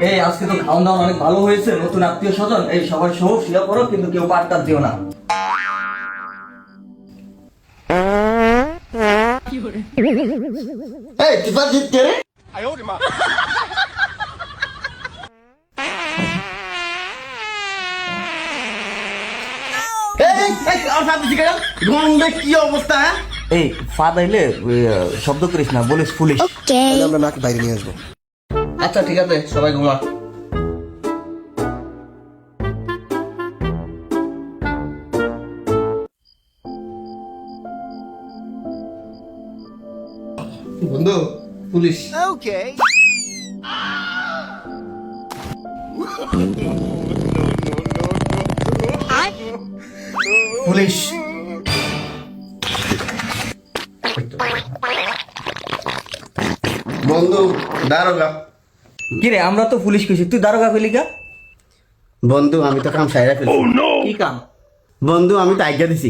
এই আজকে তো খাওয়া দাওয়া অনেক ভালো হয়েছে, নতুন আত্মীয় স্বজন, এই সবাই সহ শুয়ে পড়ো, কিন্তু কেউ পাটটা দিও না। এই তুই জিত কে রে? কি অবস্থা? হ্যাঁ এই ফাদ আইলে শব্দ করিস না, বলিস পুলিশ। তাহলে আমরা নাকি বাইরে নিয়ে আসবো। আচ্ছা ঠিক আছে, সবাই ঘুমা। বন্ধু পুলিশ। পুলিশ বন্ধু দারোগা। কিরে আমরা তো পুলিশ কইছি, তুই দারোগা কইলি কা? বন্ধু আমি তো কাম সাইরা ফেলছি। কি কাম? বন্ধু আমি তো আজ্ঞা দিছি।